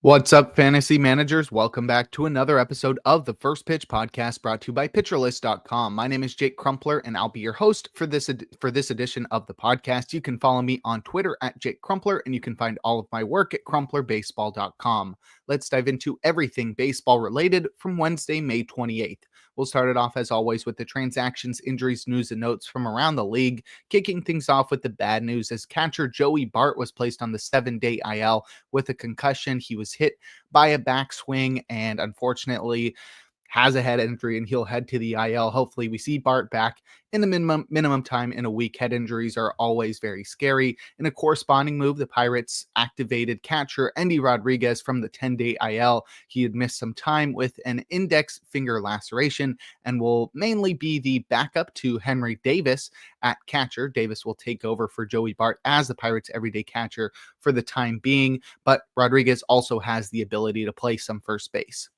What's up, fantasy managers? Welcome back to another episode of the First Pitch Podcast brought to you by PitcherList.com. My name is Jake Crumpler, and I'll be your host for this edition of the podcast. You can follow me on Twitter at Jake Crumpler, and you can find all of my work at CrumplerBaseball.com. Let's dive into everything baseball related from Wednesday, May 28th. We'll start it off, as always, with the transactions, injuries, news, and notes from around the league, kicking things off with the bad news as catcher Joey Bart was placed on the 7-day IL with a concussion. He was hit by a backswing and unfortunately has a head injury, and he'll head to the IL. Hopefully we see Bart back in the minimum time in a week. Head injuries are always very scary. In a corresponding move, the Pirates activated catcher Endy Rodriguez from the 10-day IL. He had missed some time with an index finger laceration and will mainly be the backup to Henry Davis at catcher. Davis will take over for Joey Bart as the Pirates' everyday catcher for the time being, but Rodriguez also has the ability to play some first base.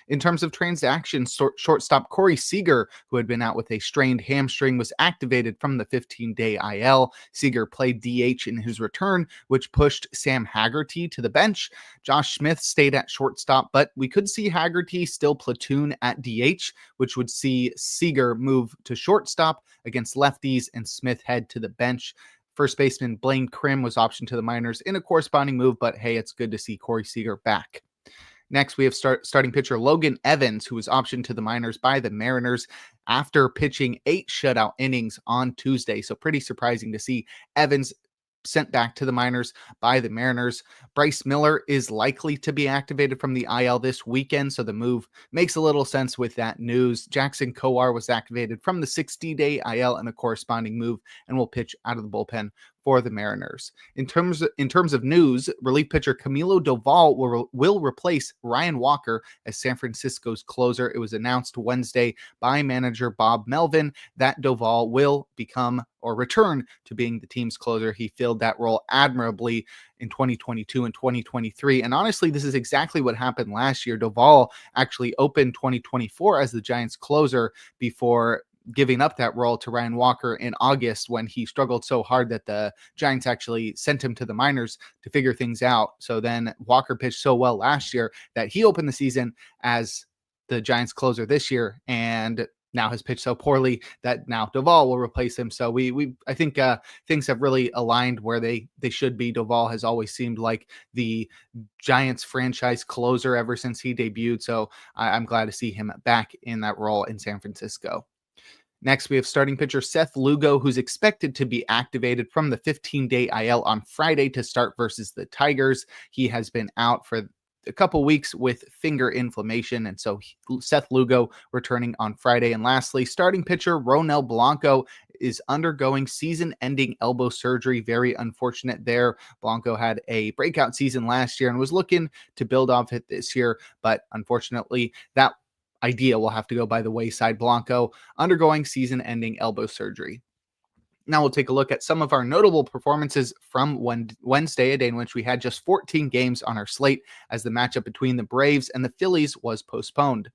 In terms of transactions, shortstop Corey Seager, who had been out with a strained hamstring, was activated from the 15-day IL. Seager played DH in his return, which pushed Sam Haggerty to the bench. Josh Schmidt stayed at shortstop, but we could see Haggerty still platoon at DH, which would see Seager move to shortstop against lefties and Smith head to the bench. First baseman Blaine Crim was optioned to the minors in a corresponding move, but hey, it's good to see Corey Seager back. Next, we have starting pitcher Logan Evans, who was optioned to the minors by the Mariners after pitching 8 shutout innings on Tuesday. So pretty surprising to see Evans sent back to the minors by the Mariners. Bryce Miller is likely to be activated from the IL this weekend, so the move makes a little sense with that news. Jackson Kowar was activated from the 60-day IL in a corresponding move and will pitch out of the bullpen for the Mariners. In terms of news, relief pitcher Camilo Doval will replace Ryan Walker as San Francisco's closer. It was announced Wednesday by manager Bob Melvin that Doval will become or return to being the team's closer. He filled that role admirably in 2022 and 2023. And honestly, this is exactly what happened last year. Doval actually opened 2024 as the Giants closer before giving up that role to Ryan Walker in August when he struggled so hard that the Giants actually sent him to the minors to figure things out. So then Walker pitched so well last year that he opened the season as the Giants closer this year and now has pitched so poorly that now Doval will replace him. So I think things have really aligned where they should be. Doval has always seemed like the Giants franchise closer ever since he debuted. So I'm glad to see him back in that role in San Francisco. Next, we have starting pitcher Seth Lugo, who's expected to be activated from the 15-day IL on Friday to start versus the Tigers. He has been out for a couple weeks with finger inflammation, and so Seth Lugo returning on Friday. And lastly, starting pitcher Ronel Blanco is undergoing season-ending elbow surgery. Very unfortunate there. Blanco had a breakout season last year and was looking to build off it this year, but unfortunately, that idea will have to go by the wayside. Blanco undergoing season-ending elbow surgery. Now we'll take a look at some of our notable performances from Wednesday, a day in which we had just 14 games on our slate as the matchup between the Braves and the Phillies was postponed.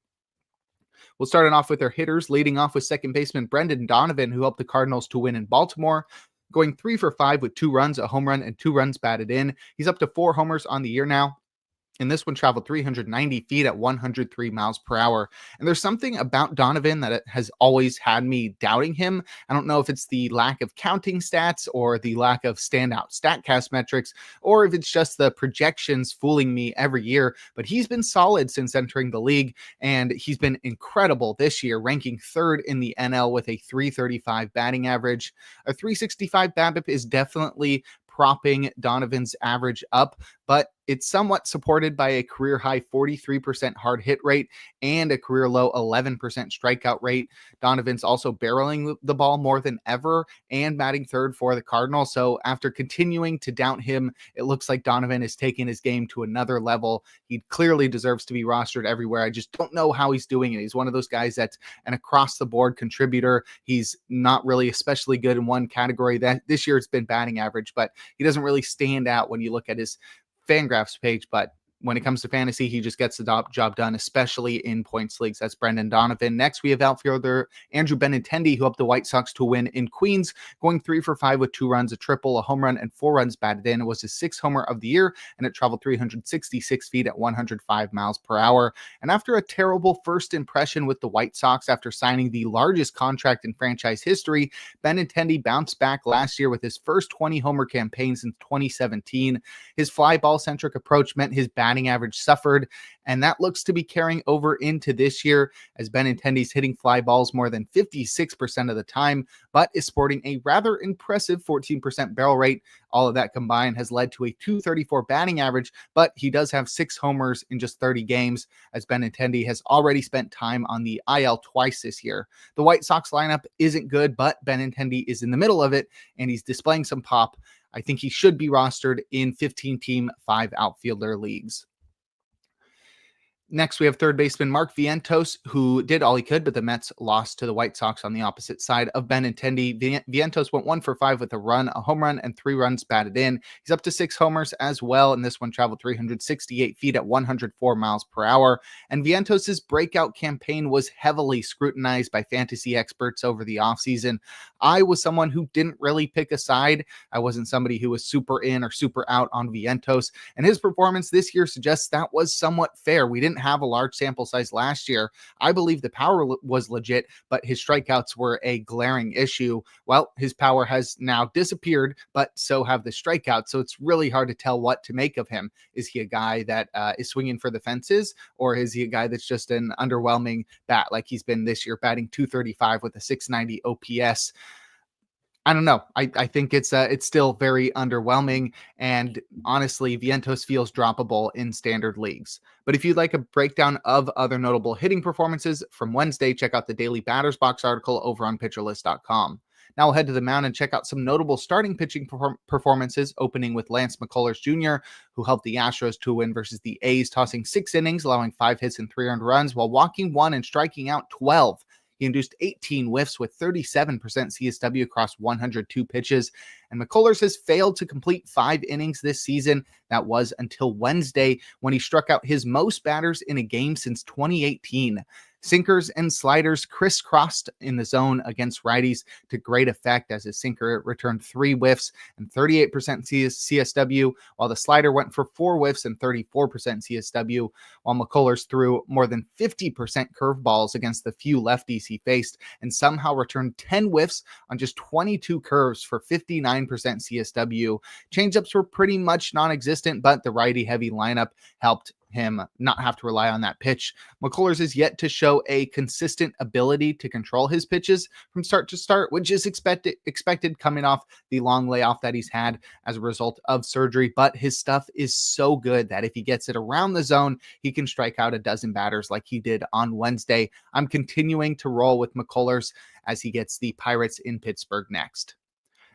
We'll start it off with our hitters, leading off with second baseman Brendan Donovan, who helped the Cardinals to win in Baltimore, going 3 for 5 with 2 runs, a home run, and 2 runs batted in. He's up to 4 homers on the year now. And this one traveled 390 feet at 103 miles per hour. And there's something about Donovan that has always had me doubting him. I don't know if it's the lack of counting stats or the lack of standout StatCast metrics, or if it's just the projections fooling me every year. But he's been solid since entering the league, and he's been incredible this year, ranking 3rd in the NL with a 335 batting average. A 365 BABIP is definitely propping Donovan's average up, but it's somewhat supported by a career high 43% hard hit rate and a career low 11% strikeout rate. Donovan's also barreling the ball more than ever and batting 3rd for the Cardinals. So after continuing to doubt him, it looks like Donovan is taking his game to another level. He clearly deserves to be rostered everywhere. I just don't know how he's doing it. He's one of those guys that's an across the board contributor. He's not really especially good in one category. That this year it's been batting average, but he doesn't really stand out when you look at his Fangraphs page, but when it comes to fantasy, he just gets the job done, especially in points leagues. That's Brendan Donovan. Next, we have outfielder Andrew Benintendi, who helped the White Sox to win in Queens, going 3 for 5 with 2 runs, a triple, a home run, and 4 runs batted in. It was his 6th homer of the year, and it traveled 366 feet at 105 miles per hour. And after a terrible first impression with the White Sox after signing the largest contract in franchise history, Benintendi bounced back last year with his first 20-homer campaign since 2017. His fly ball-centric approach meant his batting average suffered, and that looks to be carrying over into this year as Benintendi's hitting fly balls more than 56% of the time, but is sporting a rather impressive 14% barrel rate. All of that combined has led to a .234 batting average, but he does have 6 homers in just 30 games, as Benintendi has already spent time on the IL twice this year. The White Sox lineup isn't good, but Benintendi is in the middle of it, and he's displaying some pop. I think he should be rostered in 15-team 5-outfielder leagues. Next, we have third baseman Mark Ventos, who did all he could, but the Mets lost to the White Sox on the opposite side of Benintendi. Ventos went 1 for 5 with a run, a home run, and 3 runs batted in. He's up to 6 homers as well, and this one traveled 368 feet at 104 miles per hour. And Vientos' breakout campaign was heavily scrutinized by fantasy experts over the offseason. I was someone who didn't really pick a side. I wasn't somebody who was super in or super out on Vientos, and his performance this year suggests that was somewhat fair. We didn't have a large sample size last year. I believe the power was legit, but his strikeouts were a glaring issue. Well, his power has now disappeared, but so have the strikeouts. So it's really hard to tell what to make of him. Is he a guy that is swinging for the fences, or is he a guy that's just an underwhelming bat like he's been this year, batting .235 with a .690 OPS? I don't know. I think it's still very underwhelming, and honestly, Vientos feels droppable in standard leagues. But if you'd like a breakdown of other notable hitting performances from Wednesday, check out the Daily Batters Box article over on PitcherList.com. Now we'll head to the mound and check out some notable starting pitching performances, opening with Lance McCullers Jr., who helped the Astros to win versus the A's, tossing 6 innings, allowing 5 hits and 3 earned runs, while walking 1 and striking out 12. He induced 18 whiffs with 37% CSW across 102 pitches. And McCullers has failed to complete 5 innings this season. That was until Wednesday, when he struck out his most batters in a game since 2018. Sinkers and sliders crisscrossed in the zone against righties to great effect, as his sinker returned 3 whiffs and 38% CSW, while the slider went for 4 whiffs and 34% CSW, while McCullers threw more than 50% curveballs against the few lefties he faced and somehow returned 10 whiffs on just 22 curves for 59% CSW. Changeups were pretty much non-existent, but the righty-heavy lineup helped him not have to rely on that pitch. McCullers is yet to show a consistent ability to control his pitches from start to start, which is expected coming off the long layoff that he's had as a result of surgery. But his stuff is so good that if he gets it around the zone, he can strike out a dozen batters like he did on Wednesday. I'm continuing to roll with McCullers as he gets the Pirates in Pittsburgh next.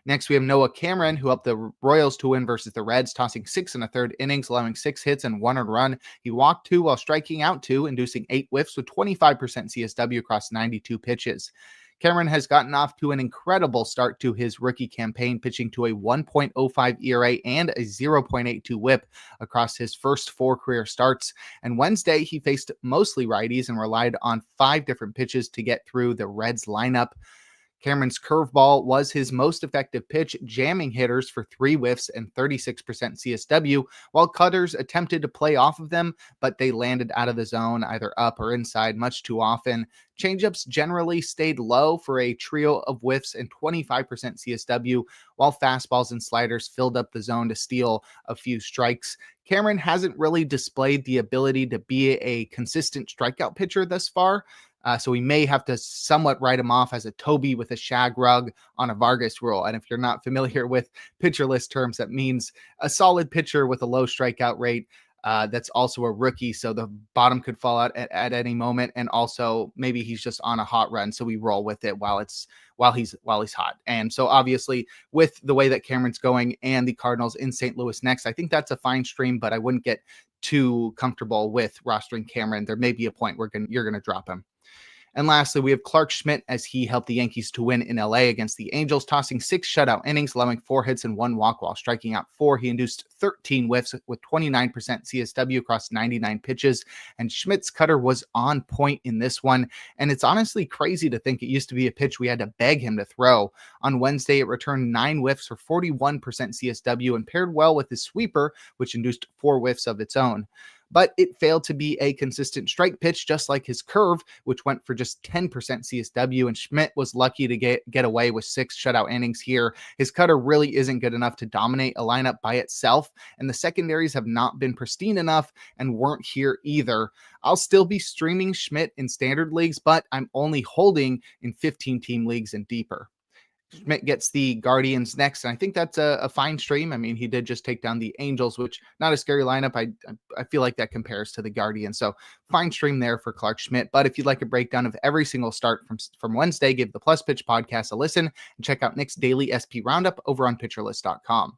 Next, we have Noah Cameron, who helped the Royals to win versus the Reds, tossing 6 1/3 innings, allowing 6 hits and 1 earned run. He walked 2 while striking out 2, inducing 8 whiffs with 25% CSW across 92 pitches. Cameron has gotten off to an incredible start to his rookie campaign, pitching to a 1.05 ERA and a 0.82 whip across his first 4 career starts. And Wednesday, he faced mostly righties and relied on 5 different pitches to get through the Reds lineup. Cameron's curveball was his most effective pitch, jamming hitters for 3 whiffs and 36% CSW, while cutters attempted to play off of them, but they landed out of the zone, either up or inside, much too often. Changeups generally stayed low for a trio of whiffs and 25% CSW, while fastballs and sliders filled up the zone to steal a few strikes. Cameron hasn't really displayed the ability to be a consistent strikeout pitcher thus far. So we may have to somewhat write him off as a Toby with a shag rug on a Vargas rule. And if you're not familiar with pitcher list terms, that means a solid pitcher with a low strikeout rate. That's also a rookie, so the bottom could fall out at any moment. And also maybe he's just on a hot run, so we roll with it while he's hot. And so obviously with the way that Cameron's going and the Cardinals in St. Louis next, I think that's a fine stream, but I wouldn't get too comfortable with rostering Cameron. There may be a point where you're going to drop him. And lastly, we have Clark Schmidt as he helped the Yankees to win in LA against the Angels, tossing 6 shutout innings, allowing 4 hits and 1 walk while striking out 4. He induced 13 whiffs with 29% CSW across 99 pitches, and Schmidt's cutter was on point in this one. And it's honestly crazy to think it used to be a pitch we had to beg him to throw. On Wednesday, it returned 9 whiffs for 41% CSW and paired well with his sweeper, which induced 4 whiffs of its own. But it failed to be a consistent strike pitch, just like his curve, which went for just 10% CSW, and Schmidt was lucky to get away with 6 shutout innings here. His cutter really isn't good enough to dominate a lineup by itself, and the secondaries have not been pristine enough and weren't here either. I'll still be streaming Schmidt in standard leagues, but I'm only holding in 15-team leagues and deeper. Schmidt gets the Guardians next, and I think that's a fine stream. I mean, he did just take down the Angels, which not a scary lineup. I feel like that compares to the Guardians, so fine stream there for Clark Schmidt. But if you'd like a breakdown of every single start from Wednesday, give the Plus Pitch podcast a listen and check out Nick's daily SP roundup over on PitcherList.com.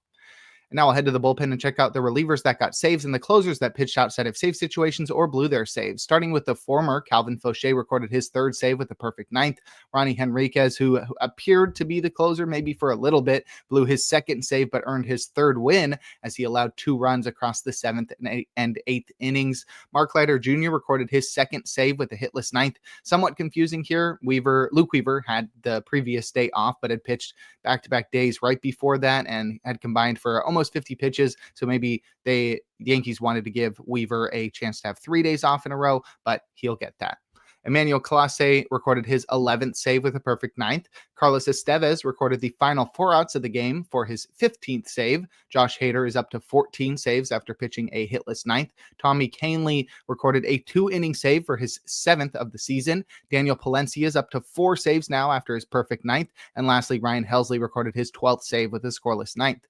And now I'll head to the bullpen and check out the relievers that got saves and the closers that pitched outside of save situations or blew their saves. Starting with the former, Calvin Fauché recorded his 3rd save with a perfect 9th. Ronnie Henriquez, who appeared to be the closer maybe for a little bit, blew his 2nd save but earned his 3rd win as he allowed 2 runs across the 7th and 8th innings. Mark Leiter Jr. recorded his 2nd save with a hitless 9th. Somewhat confusing here. Luke Weaver had the previous day off but had pitched back-to-back days right before that and had combined for almost 50 pitches. So maybe the Yankees wanted to give Weaver a chance to have 3 days off in a row, but he'll get that. Emmanuel Clase recorded his 11th save with a perfect 9th. Carlos Estevez recorded the final 4 outs of the game for his 15th save. Josh Hader is up to 14 saves after pitching a hitless 9th. Tommy Kahnle recorded a 2-inning save for his 7th of the season. Daniel Palencia is up to 4 saves now after his perfect 9th. And lastly, Ryan Helsley recorded his 12th save with a scoreless 9th.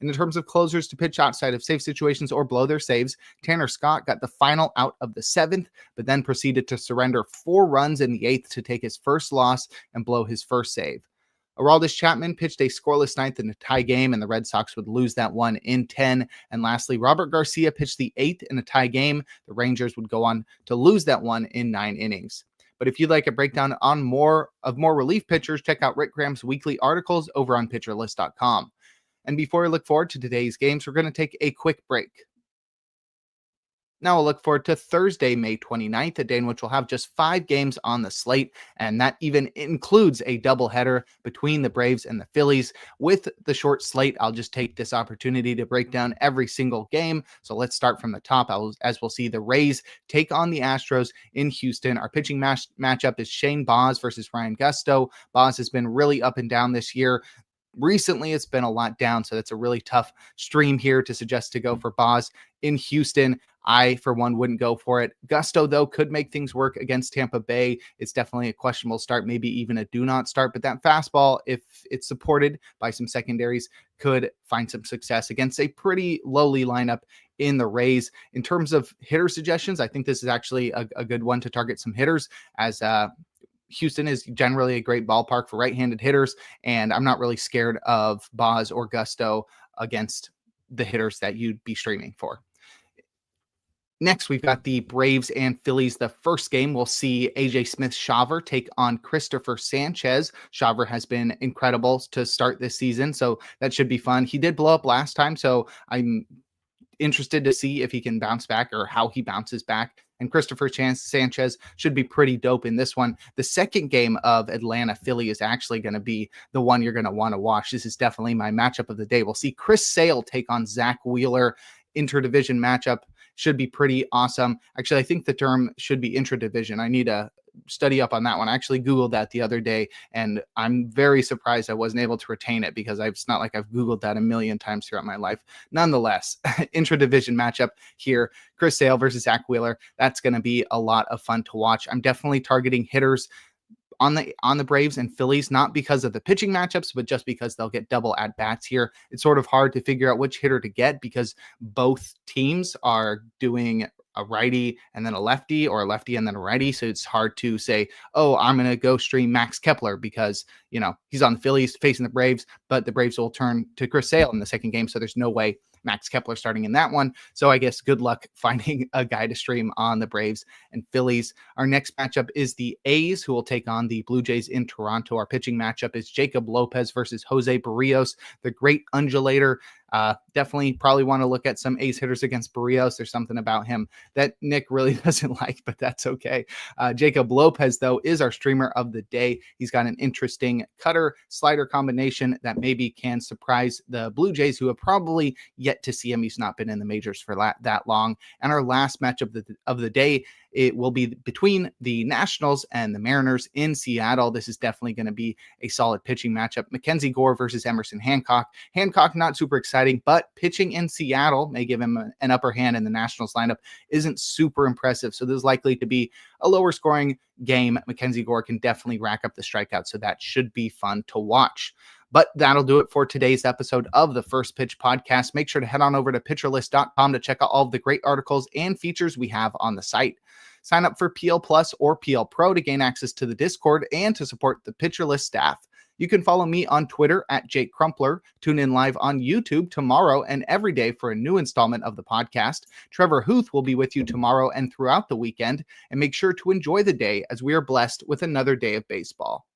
And in terms of closers to pitch outside of save situations or blow their saves, Tanner Scott got the final out of the 7th, but then proceeded to surrender 4 runs in the 8th to take his first loss and blow his first save. Aroldis Chapman pitched a scoreless 9th in a tie game, and the Red Sox would lose that one in 10. And lastly, Robert Garcia pitched the 8th in a tie game. The Rangers would go on to lose that one in 9 innings. But if you'd like a breakdown on more relief pitchers, check out Rick Graham's weekly articles over on PitcherList.com. And before we look forward to today's games, we're going to take a quick break. Now we'll look forward to Thursday, May 29th, a day in which we'll have just 5 games on the slate, and that even includes a doubleheader between the Braves and the Phillies. With the short slate, I'll just take this opportunity to break down every single game. So let's start from the top. As we'll see, the Rays take on the Astros in Houston. Our pitching matchup is Shane Baz versus Ryan Gusto. Baz has been really up and down this year. Recently, it's been a lot down, so that's a really tough stream here to suggest to go for Baz in Houston. I, for one, wouldn't go for it. Gusto, though, could make things work against Tampa Bay. It's definitely a questionable start, maybe even a do not start, but that fastball, if it's supported by some secondaries, could find some success against a pretty lowly lineup in the Rays. In terms of hitter suggestions, I think this is actually a good one to target some hitters, as Houston is generally a great ballpark for right-handed hitters, and I'm not really scared of Baz or Gusto against the hitters that you'd be streaming for. Next, we've got the Braves and Phillies. The first game, we'll see AJ Smith-Shawver take on Christopher Sanchez. Shawver has been incredible to start this season, so that should be fun. He did blow up last time, so I'm interested to see if he can bounce back or how he bounces back. And Christopher Sanchez should be pretty dope in this one. The second game of Atlanta Philly is actually going to be the one you're going to want to watch. This is definitely my matchup of the day. We'll see Chris Sale take on Zach Wheeler. Interdivision matchup should be pretty awesome. Actually, I think the term should be intra-division. I need to study up on that one. I actually Googled that the other day, and I'm very surprised I wasn't able to retain it because it's not like I've Googled that a million times throughout my life. Nonetheless, intra-division matchup here, Chris Sale versus Zach Wheeler. That's going to be a lot of fun to watch. I'm definitely targeting hitters on the Braves and Phillies, not because of the pitching matchups, but just because they'll get double at bats here. It's sort of hard to figure out which hitter to get because both teams are doing a righty and then a lefty, or a lefty and then a righty. So it's hard to say, oh, I'm going to go stream Max Kepler because, he's on the Phillies facing the Braves, but the Braves will turn to Chris Sale in the second game. So there's no way Max Kepler starting in that one. So I guess good luck finding a guy to stream on the Braves and Phillies. Our next matchup is the A's, who will take on the Blue Jays in Toronto. Our pitching matchup is Jacob Lopez versus Jose Barrios, the great undulator. Definitely probably want to look at some A's hitters against Barrios. There's something about him that Nick really doesn't like, but that's okay. Jacob Lopez, though, is our streamer of the day. He's got an interesting cutter slider combination that maybe can surprise the Blue Jays, who have probably yet to see him. He's not been in the majors for that long. And our last match of the day, it will be between the Nationals and the Mariners in Seattle. This is definitely going to be a solid pitching matchup. Mackenzie Gore versus Emerson Hancock. Hancock, not super exciting, but pitching in Seattle may give him an upper hand, and the Nationals lineup isn't super impressive. So this is likely to be a lower scoring game. Mackenzie Gore can definitely rack up the strikeouts, so that should be fun to watch. But that'll do it for today's episode of the First Pitch Podcast. Make sure to head on over to pitcherlist.com to check out all of the great articles and features we have on the site. Sign up for PL Plus or PL Pro to gain access to the Discord and to support the PitcherList staff. You can follow me on Twitter at Jake Crumpler. Tune in live on YouTube tomorrow and every day for a new installment of the podcast. Trevor Hooth will be with you tomorrow and throughout the weekend. And make sure to enjoy the day as we are blessed with another day of baseball.